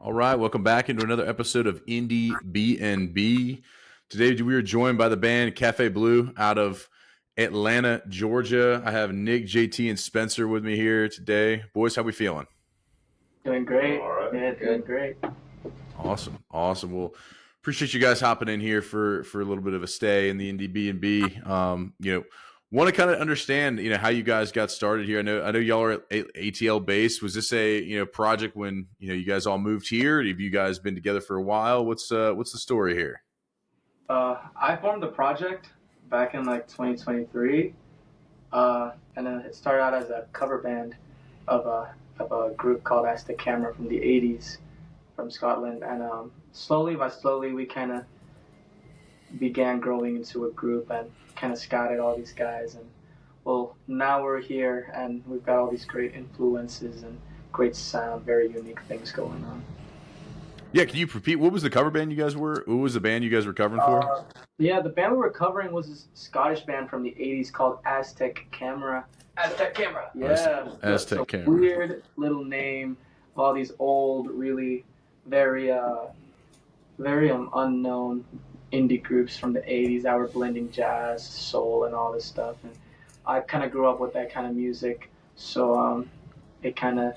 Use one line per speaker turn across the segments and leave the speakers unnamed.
All right, welcome back into another episode of Indiebnb. Today we are joined by the band Cafe Bleu out of Atlanta, Georgia. I have Nick, JT, and Spencer with me here today. Boys, how we feeling?
Doing great.
All right.
Yeah, doing great.
Awesome. Well, appreciate you guys hopping in here for a little bit of a stay in the Indiebnb. Want to kind of understand, how you guys got started here. I know y'all are ATL based. Was this a project when you guys all moved here? Have you guys been together for a while? What's the story here?
I formed the project back in 2023, and then it started out as a cover band of a group called Aztec Camera from the '80s from Scotland, and slowly we kind of began growing into a group and kind of scouted all these guys, and well, now we're here and we've got all these great influences and great sound, very unique things going on.
Yeah, can you repeat what was the cover band you guys were? What was the band you guys were covering for?
Yeah, the band we were covering was a Scottish band from the '80s called Aztec Camera.
Aztec Camera.
Yeah,
Aztec Camera.
Weird little name of all these old, really very unknown indie groups from the '80s that were blending jazz, soul, and all this stuff. And I kind of grew up with that kind of music, so it kind of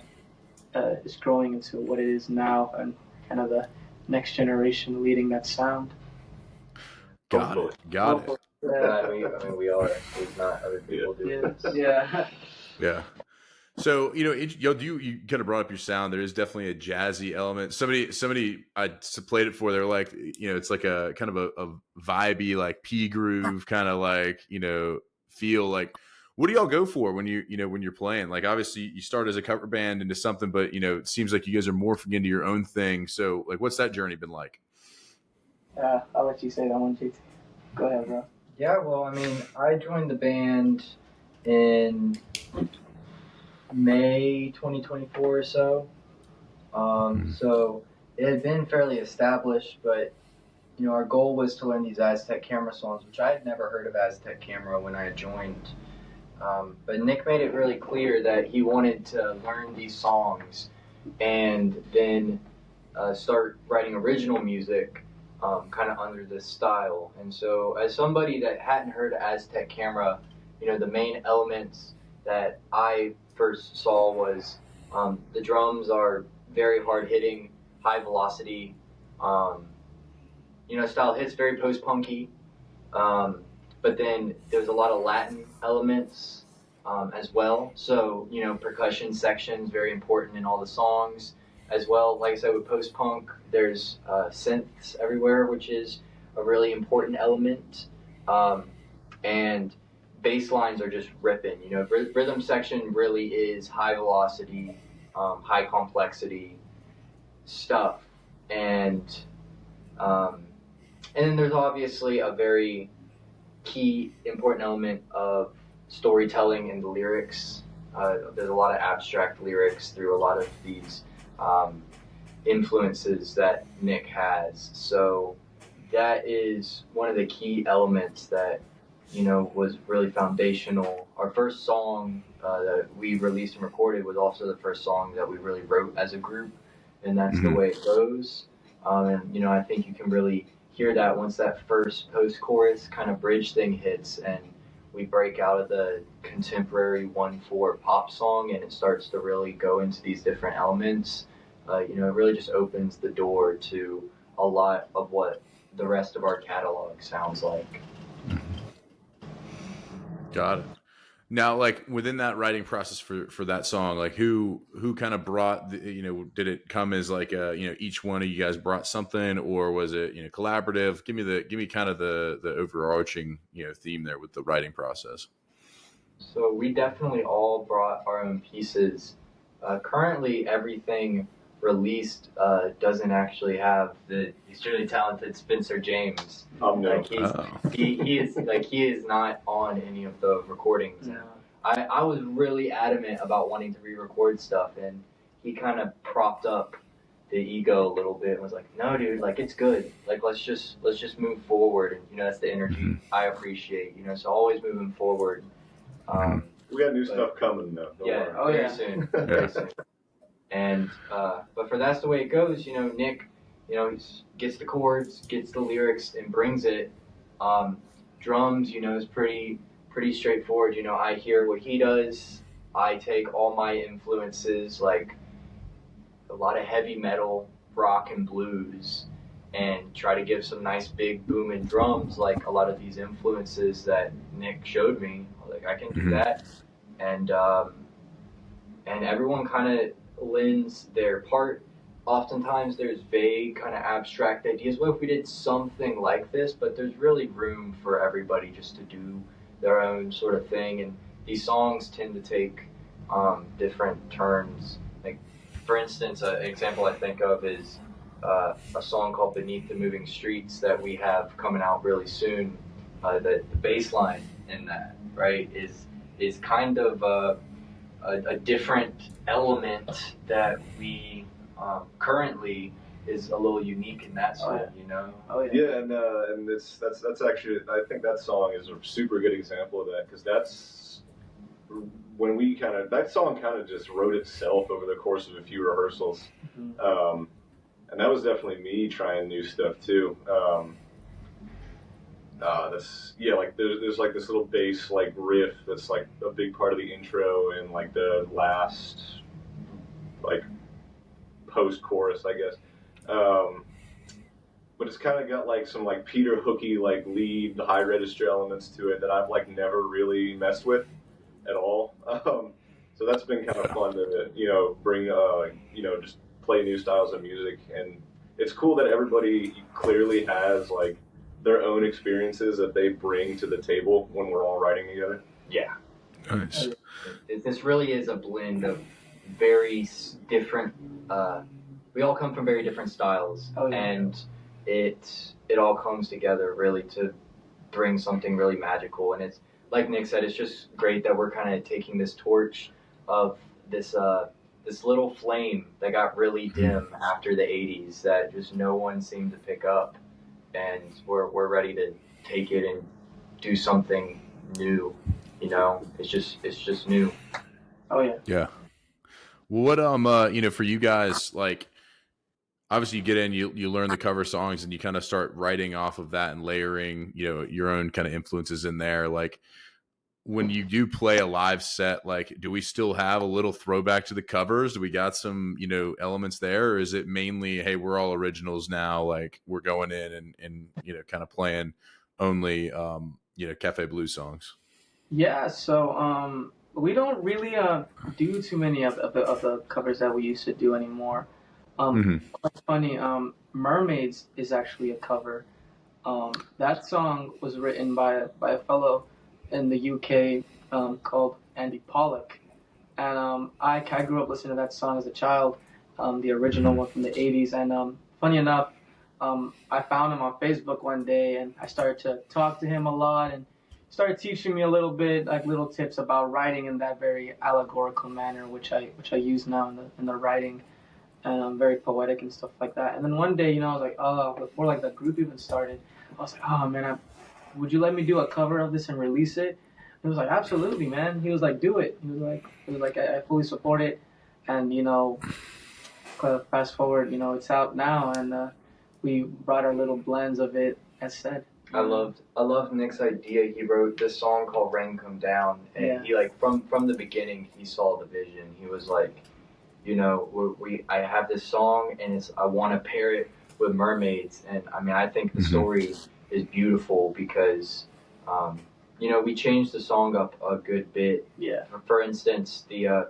is growing into what it is now, and kind of the next generation leading that sound.
Got it.
Yeah.
We are. It's not other people do this.
Yeah.
Yeah. So you kind of brought up your sound. There is definitely a jazzy element. Somebody I played it for. They're like, it's like a kind of a vibey, like P groove kind of like feel. Like, what do y'all go for when when you're playing? Like, obviously you start as a cover band into something, but it seems like you guys are morphing into your own thing. So like, what's that journey been like?
I'll let you say that one, JT. Go ahead, bro.
Yeah, well, I joined the band in May 2024 or so. So it had been fairly established, but our goal was to learn these Aztec Camera songs, which I had never heard of Aztec Camera when I had joined. But Nick made it really clear that he wanted to learn these songs and then start writing original music kind of under this style. And so as somebody that hadn't heard Aztec Camera, the main elements that I first saw was the drums are very hard-hitting, high velocity, style hits, very post-punky, but then there's a lot of Latin elements as well. So, percussion sections, very important in all the songs as well. Like I said, with post-punk, there's synths everywhere, which is a really important element. And bass lines are just ripping. Rhythm section really is high velocity, high complexity stuff. And then there's obviously a very key, important element of storytelling in the lyrics. There's a lot of abstract lyrics through a lot of these influences that Nick has. So that is one of the key elements that was really foundational. Our first song that we released and recorded was also the first song that we really wrote as a group, and that's the way it goes. And I think you can really hear that once that first post-chorus kind of bridge thing hits, and we break out of the contemporary 1/4 pop song, and it starts to really go into these different elements. It really just opens the door to a lot of what the rest of our catalog sounds like.
Got it. Now, like within that writing process for that song, like who kind of brought did it come as like each one of you guys brought something, or was it collaborative? Give me kind of the overarching theme there with the writing process.
So we definitely all brought our own pieces. Currently, everything released doesn't actually have the extremely talented Spencer James.
No.
He is not on any of the recordings.
No.
I was really adamant about wanting to re-record stuff, and he kind of propped up the ego a little bit and was like, "No, dude, like it's good. Like let's just move forward." And that's the energy I appreciate. So always moving forward.
We got new stuff coming though.
Very soon. Very soon. And but for That's the Way It Goes, Nick, he gets the chords, gets the lyrics, and brings it. Um, Drums, is pretty straightforward. I hear what he does. I take all my influences, like a lot of heavy metal, rock, and blues, and try to give some nice big booming drums, like a lot of these influences that Nick showed me. Like I can do that, and everyone kind of lends their part. Oftentimes there's vague kind of abstract ideas. What if we did something like this? But there's really room for everybody just to do their own sort of thing. And these songs tend to take different turns. Like, for instance, an example I think of is a song called Beneath the Moving Streets that we have coming out really soon. The bass line in that, right, is kind of a different element that we currently is a little unique in that song,
Oh yeah.
Yeah, and that's actually, I think that song is a super good example of that, because that's when that song kind of just wrote itself over the course of a few rehearsals.
Mm-hmm.
And that was definitely me trying new stuff too. Like there's like this little bass like riff that's like a big part of the intro and like the last like post chorus, I guess. But it's kind of got like some like Peter Hooky like lead high register elements to it that I've like never really messed with at all. So that's been kind of fun to bring just play new styles of music, and it's cool that everybody clearly has like their own experiences that they bring to the table when we're all writing together.
Yeah.
Nice.
This really is a blend of very different. We all come from very different styles, and it all comes together really to bring something really magical. And it's like Nick said, it's just great that we're kind of taking this torch of this little flame that got really dim after the '80s that just no one seemed to pick up, and we're ready to take it and do something new. It's just new.
Oh yeah.
Yeah. Well, what for you guys, like, obviously you get in, you learn the cover songs, and you kind of start writing off of that and layering, your own kind of influences in there. Like, when you do play a live set, like, do we still have a little throwback to the covers? Do we got some, elements there, or is it mainly, hey, we're all originals now, like we're going in and kind of playing only Cafe Blue songs?
Yeah. So we don't really do too many of the covers that we used to do anymore. Quite funny. Mermaids is actually a cover. That song was written by a fellow in the UK called Andy Pollock, and I grew up listening to that song as a child, the original one from the '80s. And funny enough, I found him on Facebook one day, and I started to talk to him a lot, and started teaching me a little bit, like little tips about writing in that very allegorical manner, which I use now in the writing, and very poetic and stuff like that. And then one day, I was like, oh, before like the group even started, I was like, oh man, would you let me do a cover of this and release it? He was like, absolutely, man. He was like, do it. He was like, I fully support it. And fast forward, it's out now, and we brought our little blends of it, as said.
I loved Nick's idea. He wrote this song called "Rain Come Down," and he like from the beginning he saw the vision. He was like, I have this song, and I want to pair it with mermaids. And I mean, I think the story is beautiful because, we changed the song up a good bit.
Yeah.
For instance, the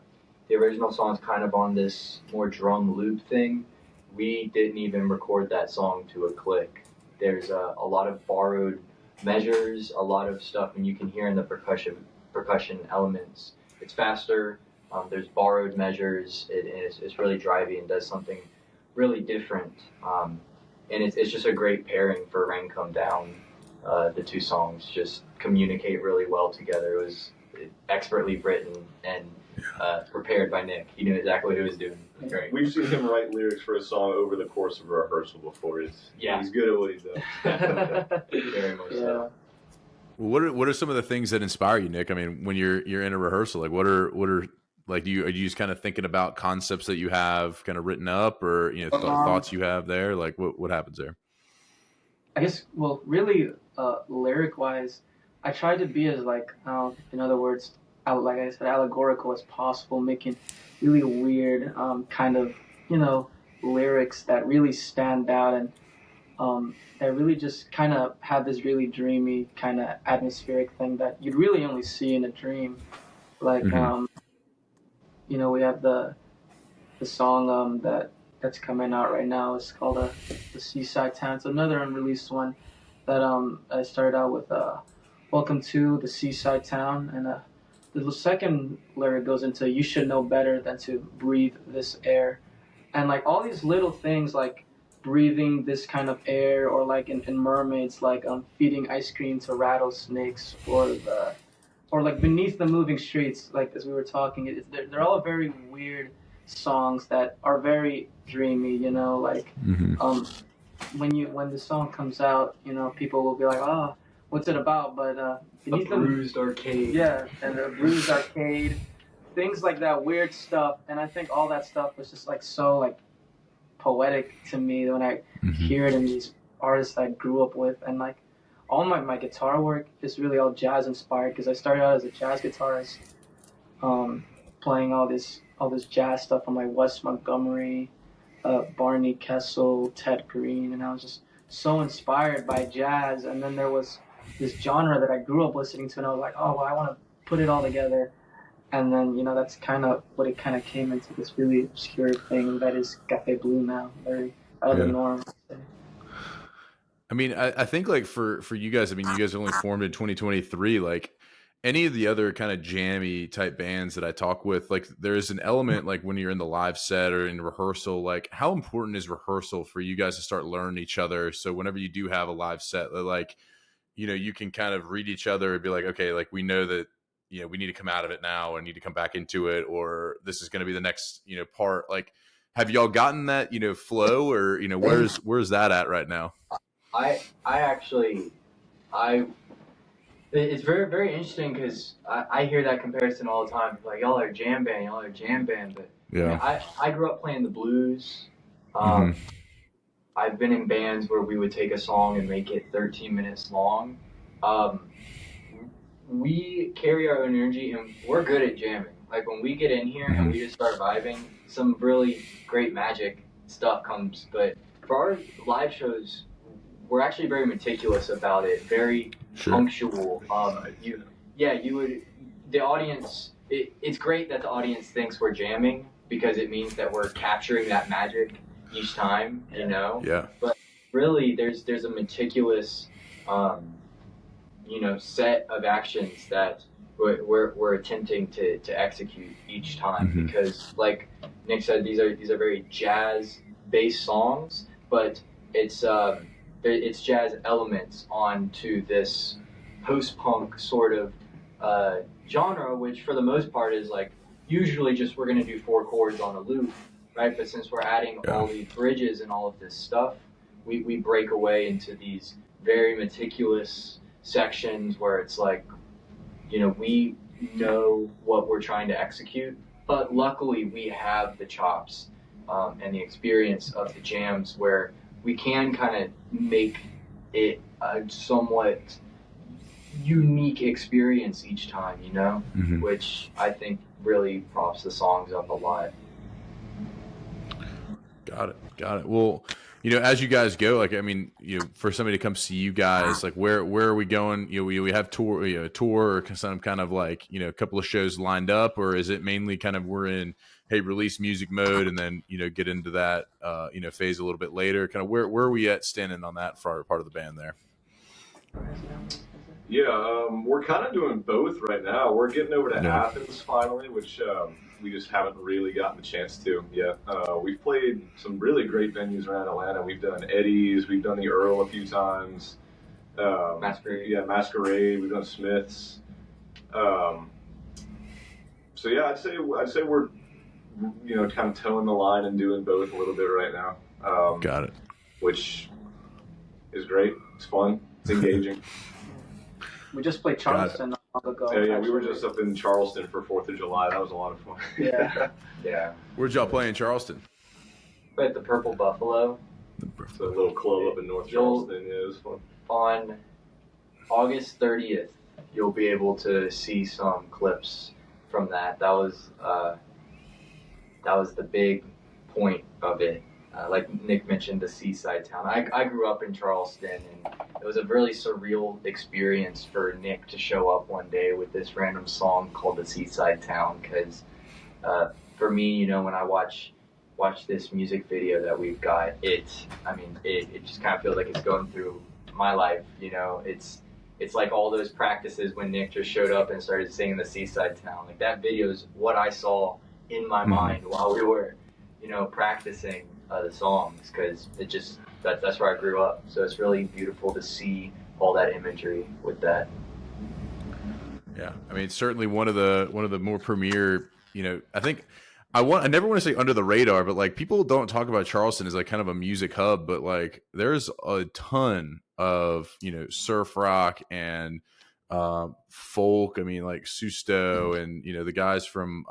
original song is kind of on this more drum loop thing. We didn't even record that song to a click. There's a lot of borrowed measures, a lot of stuff, and you can hear in the percussion elements. It's faster. There's borrowed measures. It's really drivey and does something really different. And it's just a great pairing for Rain Come Down. The two songs just communicate really well together. It was expertly written and prepared by Nick. He knew exactly what he was doing. Great.
We've seen him write lyrics for a song over the course of a rehearsal before. He's good at what he does.
Very much so.
Well, what are some of the things that inspire you, Nick? I mean, when you're in a rehearsal, like what are Like, are you just kind of thinking about concepts that you have kind of written up, or thoughts you have there? Like, what happens there?
I guess, well, really, lyric wise, I try to be as like, in other words, like I said, allegorical as possible, making really weird, kind of, you know, lyrics that really stand out, and that really just kind of have this really dreamy kind of atmospheric thing that you'd really only see in a dream. Like, you know, we have the song that's coming out right now. It's called the Seaside Town. It's another unreleased one that I started out with Welcome to the Seaside Town, and the second lyric goes into you should know better than to breathe this air, and like all these little things like breathing this kind of air, or like in Mermaids, like feeding ice cream to rattlesnakes, or like beneath the moving streets, like as we were talking, they're all very weird songs that are very dreamy, you know, like when the song comes out, you know, people will be like, oh, what's it about? But beneath
a bruised arcade.
Yeah, and a bruised arcade, things like that, weird stuff. And I think all that stuff was just like so like poetic to me when I hear it in these artists I grew up with. And like all my guitar work is really all jazz inspired, because I started out as a jazz guitarist, playing all this jazz stuff from like Wes Montgomery, Barney Kessel, Ted Green, and I was just so inspired by jazz. And then there was this genre that I grew up listening to, and I was like, oh, well, I want to put it all together. And then, you know, that's kind of what it kind of came into, this really obscure thing that is Cafe Bleu now, very out of the norm.
I mean, I think like for you guys, I mean, you guys only formed in 2023. Like any of the other kind of jammy type bands that I talk with, like there's an element like when you're in the live set or in rehearsal, like how important is rehearsal for you guys to start learning each other? So whenever you do have a live set, like, you know, you can kind of read each other and be like, okay, like we know that, you know, we need to come out of it now or need to come back into it, or this is going to be the next, you know, part. Like, have y'all gotten that, you know, flow, or, you know, where's that at right now?
I actually, it's very, very interesting, because I hear that comparison all the time. Like, y'all are a jam band, but
Yeah.
I mean, I grew up playing the blues. I've been in bands where we would take a song and make it 13 minutes long. We carry our own energy, and we're good at jamming. Like when we get in here and we just start vibing, some really great magic stuff comes. But for our live shows, we're actually very meticulous about it, very punctual. The audience, it's great that the audience thinks we're jamming, because it means that we're capturing that magic each time, you know?
Yeah.
But really, there's a meticulous, you know, set of actions that we're attempting to execute each time, because like Nick said, these are very jazz based songs, but it's jazz elements onto this post-punk sort of genre, which for the most part is like usually just we're going to do 4 chords on a loop, right? But since we're adding all these bridges and all of this stuff, we break away into these very meticulous sections where it's like, you know, we know what we're trying to execute, but luckily we have the chops and the experience of the jams where we can kind of make it a somewhat unique experience each time, you know, which I think really props the songs up a lot.
Got it. Well, you know, as you guys go, like, I mean, you know, for somebody to come see you guys, like, where are we going? You know, we have tour, you know, a tour or some kind of like, you know, a couple of shows lined up, or is it mainly kind of we're in, hey, release music mode, and then, you know, get into that, you know, phase a little bit later? Kind of where are we at standing on that for part of the band there?
Yeah, we're kind of doing both right now. We're getting over to Athens finally, which we just haven't really gotten the chance to yet. We've played some really great venues around Atlanta. We've done Eddie's, we've done the Earl a few times.
Masquerade.
Yeah, Masquerade. We've done Smith's. So yeah, I'd say we're, you know, kind of towing the line and doing both a little bit right now.
Got it.
Which is great. It's fun. It's engaging.
We just played Charleston long ago.
Yeah, we were
actually.
just up in Charleston for 4th of July. That was a lot of fun.
Yeah.
Yeah.
Where'd y'all play in Charleston?
We're at the Purple Buffalo.
It's a little club up in North Charleston. Yeah, it was fun.
On August 30th, you'll be able to see some clips from that. That was the big point of it. Like Nick mentioned, the seaside town. I grew up in Charleston, and it was a really surreal experience for Nick to show up one day with this random song called "The Seaside Town." Because for me, you know, when I watch this music video that we've got, it just kind of feels like it's going through my life. You know, it's like all those practices when Nick just showed up and started singing "The Seaside Town." Like that video is what I saw in my mind while we were, you know, practicing the songs, because that's where I grew up. So it's really beautiful to see all that imagery with that.
Yeah, I mean, it's certainly one of the more premier. You know, I think I never want to say under the radar, but like people don't talk about Charleston as like kind of a music hub, but like there's a ton of, you know, surf rock and folk. I mean, like Susto and, you know, the guys from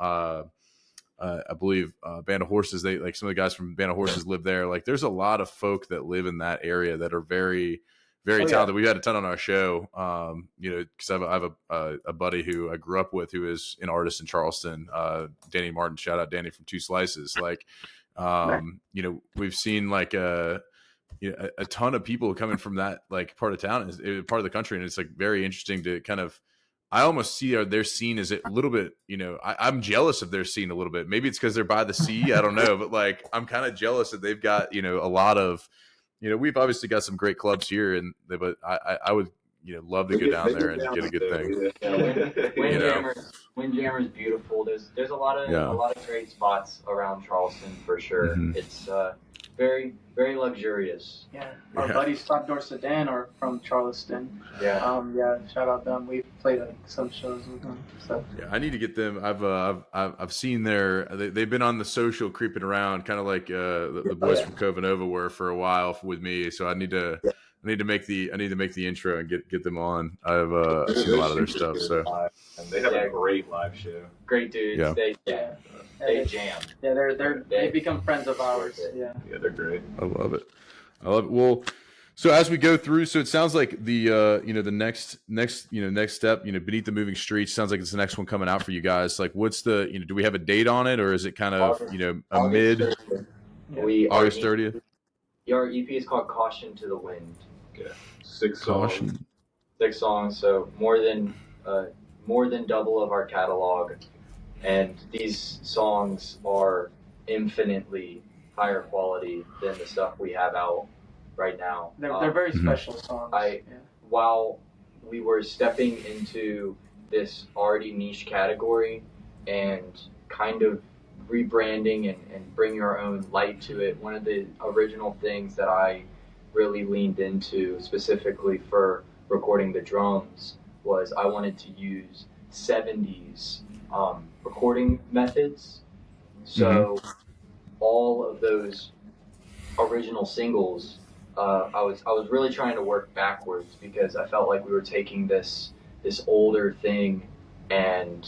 I believe Band of Horses. They like some of the guys from Band of Horses live there. Like there's a lot of folk that live in that area that are very, very talented. We've had a ton on our show, you know, because I have a buddy who I grew up with who is an artist in Charleston, Danny Martin. Shout out Danny from Two Slices. Like, you know, we've seen like a ton of people coming from that like part of town, part of the country, and it's like very interesting to kind of. I almost see their scene as a little bit, you know, I'm jealous of their scene a little bit. Maybe it's because they're by the sea. I don't know. But like, I'm kind of jealous that they've got, you know, a lot of, you know, we've obviously got some great clubs here, but I would, you know, love to go down there and get a good thing.
Yeah, Windjammer's beautiful. There's a lot of great spots around Charleston for sure.
Mm-hmm.
It's very, very luxurious.
Yeah, our buddies Top Door Sedan are from Charleston.
Yeah.
Yeah, shout out them. We've played some shows with them. So.
Yeah, I need to get them. I've seen they've been on the social creeping around, kind of like the boys from Covanova were for a while with me. So I need to make the intro and get them on. I've seen a lot of their stuff. So
and they have a great live show.
Great dudes.
Yeah.
They jam.
Yeah, they become friends of ours. Yeah,
they're great.
I love it. Well, so as we go through, so it sounds like the you know, the next step, you know, Beneath the Moving Streets sounds like it's the next one coming out for you guys. Like, what's the, you know, do we have a date on it, or is it kind of, you know, a mid August 30th?
Our EP is called Caution to the Wind.
Yeah, 6 songs.
6 songs, so more than double of our catalog. And these songs are infinitely higher quality than the stuff we have out right now.
They're very special songs.
While we were stepping into this already niche category and kind of rebranding and bringing our own light to it, one of the original things that I really leaned into specifically for recording the drums was I wanted to use 70s recording methods. So all of those original singles, I was really trying to work backwards, because I felt like we were taking this older thing and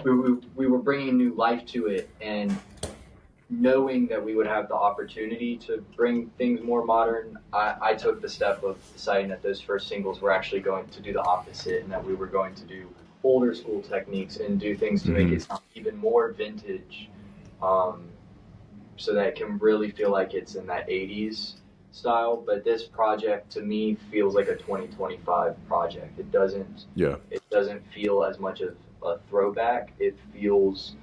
we were bringing new life to it, and knowing that we would have the opportunity to bring things more modern, I took the step of deciding that those first singles were actually going to do the opposite, and that we were going to do older school techniques and do things to make it sound even more vintage, so that it can really feel like it's in that 80s style. But this project to me feels like a 2025 project. It doesn't feel as much of a throwback. It feels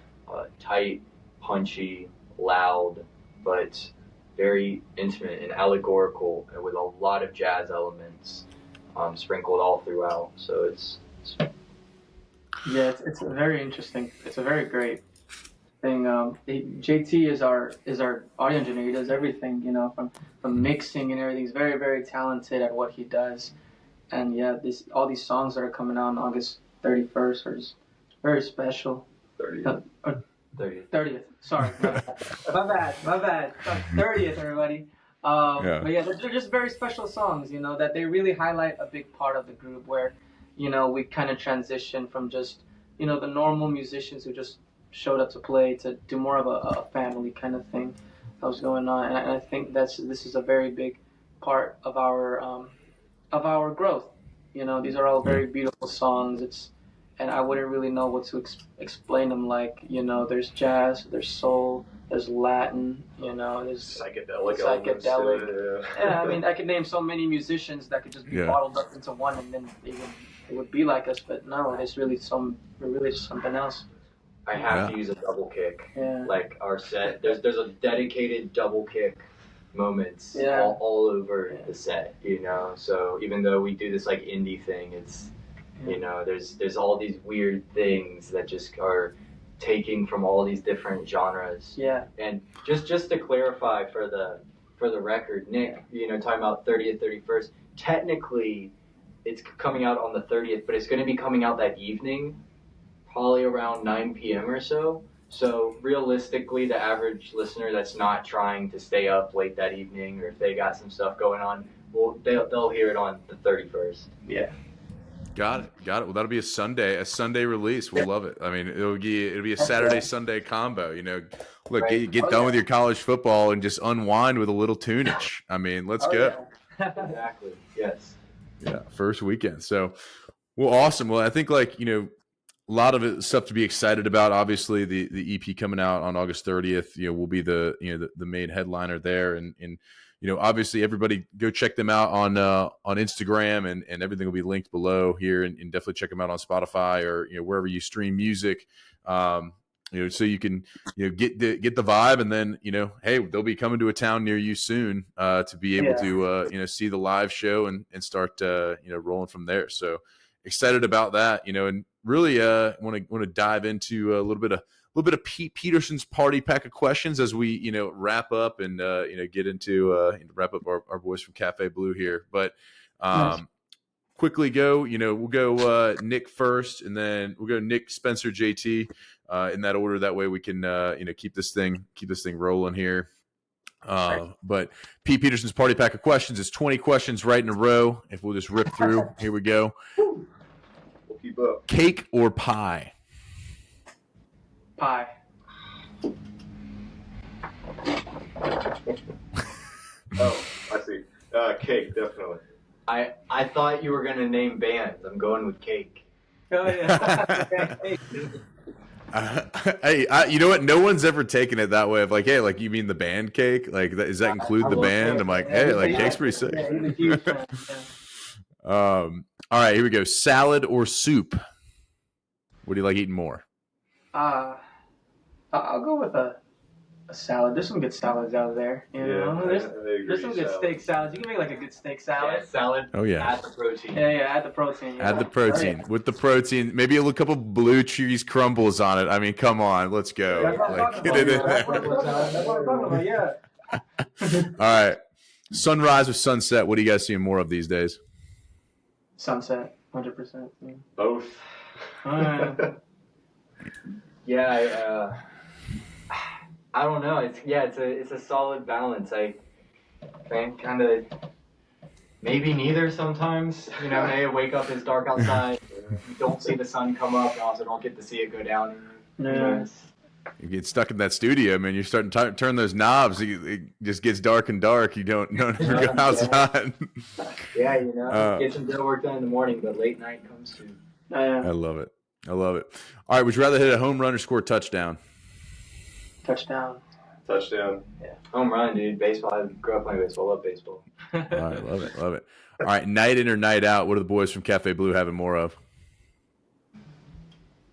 tight, punchy, loud, but very intimate and allegorical, and with a lot of jazz elements sprinkled all throughout. So it's
a very interesting. It's a very great thing. JT is our audio engineer. He does everything, you know, from mixing and everything. He's very, very talented at what he does. And all these songs that are coming out on August 31st are just very special. 30th. Sorry, my bad. 30th, everybody. But they're just very special songs, you know, that they really highlight a big part of the group where, we kind of transitioned from just, the normal musicians who just showed up to play to do more of a family kind of thing that was going on. And I think this is a very big part of our growth. These are all very beautiful songs. And I wouldn't really know what to explain them like. There's jazz, there's soul, there's Latin, there's
psychedelic.
Yeah, I mean, I could name so many musicians that could just be bottled up into one, and then it would be like us. But no, we're really just something else.
I have to use a double kick.
Yeah.
Like our set, there's a dedicated double kick moments all over the set, So even though we do this like indie thing, it's there's all these weird things that just are taking from all these different genres.
Yeah.
And just to clarify for the record, Nick, talking about 30th, 31st, technically it's coming out on the 30th, but it's going to be coming out that evening, probably around 9 p.m. or so. So realistically, the average listener that's not trying to stay up late that evening, or if they got some stuff going on, well, they'll hear it on the 31st.
Yeah.
Got it. Well, that'll be a Sunday release. We'll love it. I mean, it'll be a Saturday Sunday combo. Look, get done with your college football and just unwind with a little tunage. I mean, let's go.
Yeah.
Exactly. Yes.
Yeah, first weekend. So, well, awesome. Well, I think a lot of it stuff to be excited about. Obviously, the EP coming out on August 30th, will be the main headliner there, and obviously everybody go check them out on Instagram, and everything will be linked below here, and definitely check them out on Spotify or wherever you stream music. So you can get the vibe, and then hey, they'll be coming to a town near you soon to be able to see the live show and start rolling from there. So excited about that, and really want to dive into a little bit of Pete Peterson's party pack of questions as we wrap up and get into wrap up our boys from Cafe Bleu here. But quickly go, we'll go Nick first, and then we'll go Nick, Spencer, JT in that order. That way we can keep this thing rolling here. But Pete Peterson's party pack of questions is 20 questions right in a row. If we'll just rip through, here we go.
We'll keep up.
Cake or pie?
Pie.
Oh, I see. Cake, definitely.
I thought you were gonna name bands. I'm going with Cake.
Oh yeah.
Hey, you know what? No one's ever taken it that way. Of hey, you mean the band Cake? Does that include the band? I'm like, hey, Cake's pretty sick.
Yeah, he's a huge fan.
All right, here we go. Salad or soup? What do you like eating more?
I'll go with a salad. There's some good salads out there. There's some good steak salads. You can make a good steak salad.
Yeah, salad.
Oh yeah.
Add the protein.
Yeah, add the protein.
Add the protein. With the protein, maybe a couple blue cheese crumbles on it. I mean, come on, let's go. Get it in there.
That's what I'm talking about. Yeah.
All right. Sunrise or sunset? What are you guys seeing more of these days?
Sunset, 100%. Yeah.
Both.
Yeah, I don't know. It's a solid balance. I think kind of maybe neither sometimes. Hey, wake up, it's dark outside. You don't see the sun come up, and also don't get to see it go down.
Yeah.
You get stuck in that studio, man. You're starting to turn those knobs. It just gets dark and dark. You don't ever go outside.
Yeah, get some good work done in the morning, but late night comes soon.
I love it. All right, would you rather hit a home run or score a touchdown?
Touchdown.
Touchdown.
Yeah. Home run, dude. Baseball. I grew up playing baseball. Love baseball.
All right, love it. All right, night in or night out? What are the boys from Cafe Bleu having more of?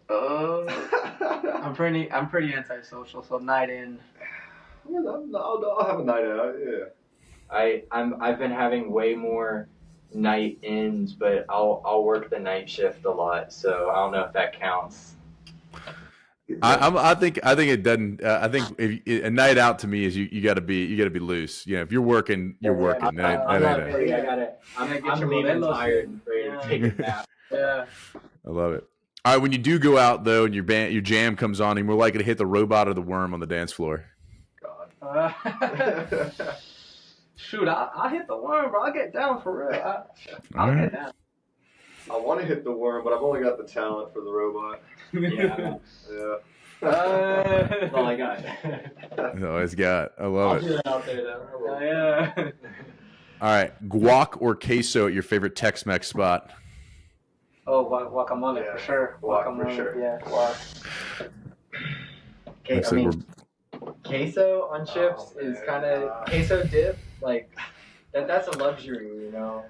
I'm pretty antisocial, so night in.
I'll have a night out. Yeah.
I've been having way more night ins, but I'll work the night shift a lot, so I don't know if that counts.
I think it doesn't. I think a night out to me is you got to be loose. If you're working, you're working.
I'm leaving tired and ready to take a nap.
Yeah.
I love it. All right, when you do go out though, and your jam comes on, and we're likely to hit the robot or the worm on the dance floor.
God.
Shoot, I'll hit the worm, bro. I'll get down for real. I'll get down.
I want to hit the worm, but I've only got the talent for the robot.
Yeah.
Yeah.
That's all I got.
That's all he's got. I love
I'll
it.
do that out there though.
Yeah.
All right, guac or queso at your favorite Tex-Mex spot?
Oh, guacamole
Yeah,
for sure.
guac for
Guacamole,
sure.
yeah, guac.
Okay,
Looks
I
like
mean, queso on chips is kind of queso dip. Like that's a luxury, you know.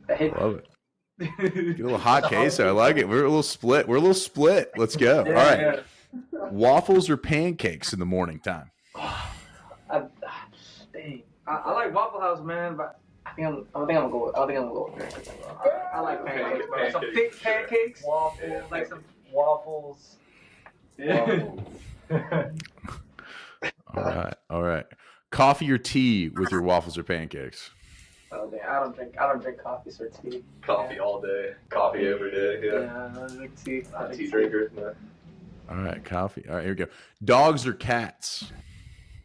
I hate
Love it. Get a little hot queso. I like it. We're a little split. Let's go.
Yeah,
All right.
yeah.
Waffles or pancakes in the morning time?
Dang. I like Waffle House, man, but I think I'm gonna go with pancakes. I like pancakes, bro. Some thick
Pancakes, sure.
pancakes.
Waffles,
Like some
waffles.
yeah.
All right. Coffee or tea with your waffles or pancakes?
Oh, dang. I don't drink coffee or tea.
Coffee all day. Coffee every day. Yeah.
Yeah, I drink tea.
Not a tea drinker. No.
All right, coffee. All right, here we go. Dogs or cats?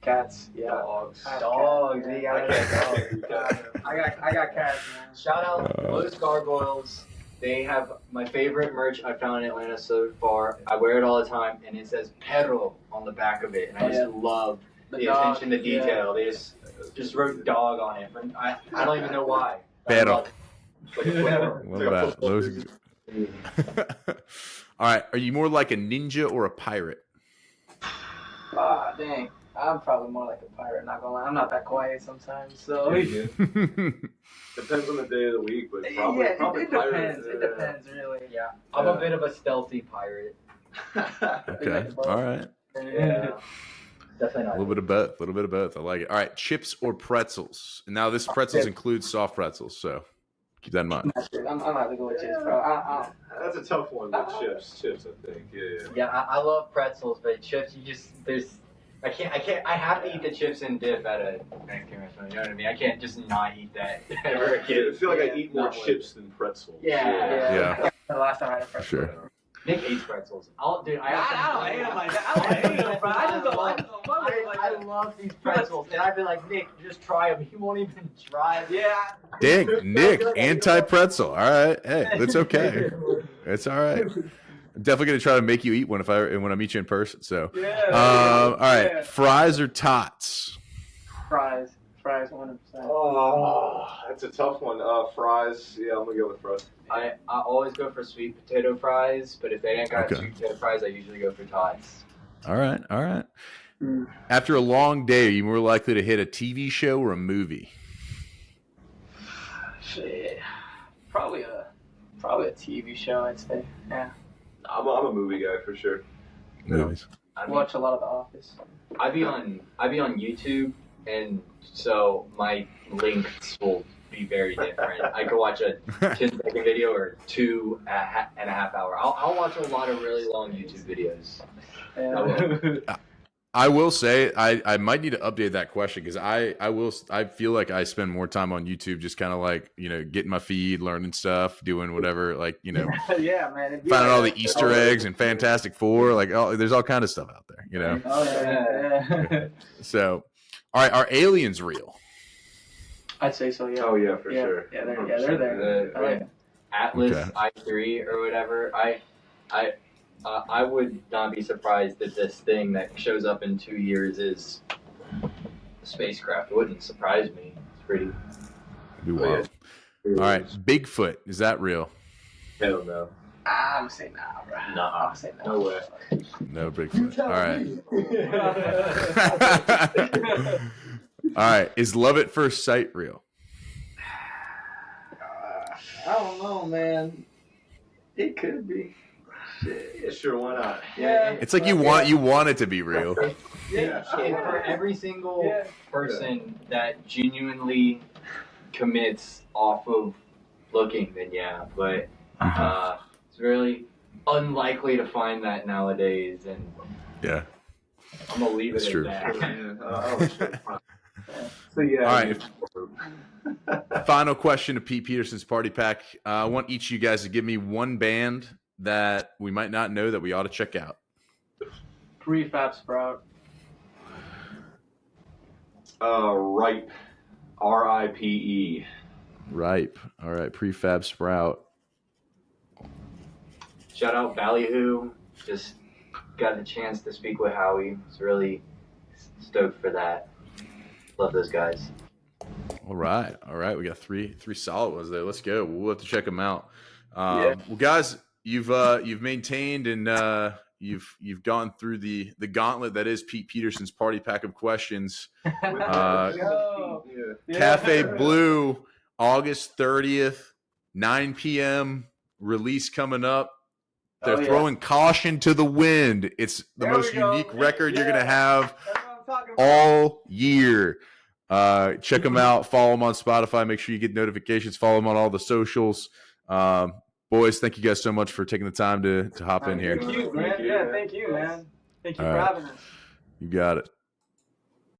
Cats, yeah.
Dogs.
Dogs,
Yeah.
you gotta
Dogs.
I got cats, man.
Shout out Bleu's Gargoyles. They have my favorite merch I found in Atlanta so far. I wear it all the time, and it says "perro" on the back of it, and I just love the
dog,
attention to detail. They just wrote "dog" on it. I don't even know why.
Perro.
It's like a flipper.
What about those? All right. Are you more like a ninja or a pirate?
Ah, dang. I'm probably more like a pirate, not gonna lie. I'm not that quiet sometimes, so.
Yeah. Depends on the day of the week, but probably,
yeah,
probably
it
pirate.
depends. It depends, really.
Yeah, I'm a bit of a stealthy pirate.
Okay. All right.
Yeah, definitely
A
not.
little bit of both. I like it. All right. Chips or pretzels? And now this pretzels includes soft pretzels, so keep that in mind.
I'm gonna have to go with chips, bro.
That's a tough one with chips, I think. Yeah.
Yeah, I love pretzels, but chips, I have to eat the chips and dip at a Mexican restaurant, you know what I mean? I can't just not eat that ever again.
I feel like I eat more chips than pretzels.
Yeah.
The last time I had a pretzel.
Sure.
Nick hates pretzels. I don't
hate them like that. I don't hate them, bro. I just don't like them.
I love these pretzels, and I've been like, Nick, just try them. He won't even try them.
Yeah.
Dang, Nick, anti-pretzel. All right. Hey, that's okay. It's all right. I'm definitely going to try to make you eat one when I meet you in person. So,
Yeah.
all right.
Yeah.
Fries or tots?
Fries, 100%.
Oh, that's a tough one. Fries. Yeah, I'm gonna go with fries.
I always go for sweet potato fries, but if they ain't got
Okay.
sweet potato fries, I usually go for tots.
All right. After a long day, are you more likely to hit a TV show or a movie?
Shit. Probably a TV show, I'd say. Yeah.
I'm a movie guy for sure.
Movies.
I
I
mean,
watch a lot of The Office.
I be on YouTube, and so my links will be very different. I could watch a 10-second video or 2.5 hour. I'll watch a lot of really long YouTube videos.
Yeah.
I will say I might need to update that question because I feel like I spend more time on YouTube just kind of like, getting my feed, learning stuff, doing whatever, like,
Yeah, man.
finding all the Easter eggs and Fantastic Four, like there's all kind of stuff out there,
Oh, yeah.
So, all right, are aliens real?
I'd say so, yeah.
Oh yeah, for
Yeah,
sure.
yeah, they're there. I like it.
Atlas
Okay.
I3 or whatever. I would not be surprised that this thing that shows up in 2 years is a spacecraft. It wouldn't surprise me. It's pretty.
It'd be wild. All right, Bigfoot, is that real?
Hell no.
I'm gonna say nah, bro.
Nah.
I'm gonna say
No way.
No Bigfoot. All right. All right, is love at first sight real?
I don't know, man. It could be.
Yeah, sure, why not?
Yeah.
It's like you want it to be real.
Yeah.
For every single
Yeah.
person that genuinely commits off of looking, then yeah. But it's really unlikely to find that nowadays, and
Yeah.
I'm gonna leave
That's
it
true.
at that.
Oh, shit. So yeah.
All right. Final question to Pete Peterson's Party Pack. I want each of you guys to give me one band that we might not know that we ought to check out.
Prefab Sprout.
Ripe. RIPE.
Ripe. All right. Prefab Sprout.
shout out Ballyhoo. Just got the chance to speak with Howie. Was really stoked for that. Love those guys.
All right. We got three solid ones there. Let's go. We'll have to check them out.
Yeah.
Well, guys, you've maintained and you've gone through the gauntlet that is Pete Peterson's party pack of questions. Cafe Bleu, August 30th, 9 p.m. Release coming up. They're throwing caution to the wind. It's the most unique record you're gonna have all year. Check them out. Follow them on Spotify. Make sure you get notifications. Follow them on all the socials. Boys, thank you guys so much for taking the time to hop in here.
Thank you, man. Yeah, thank you, man. Thank you for having us.
You got it.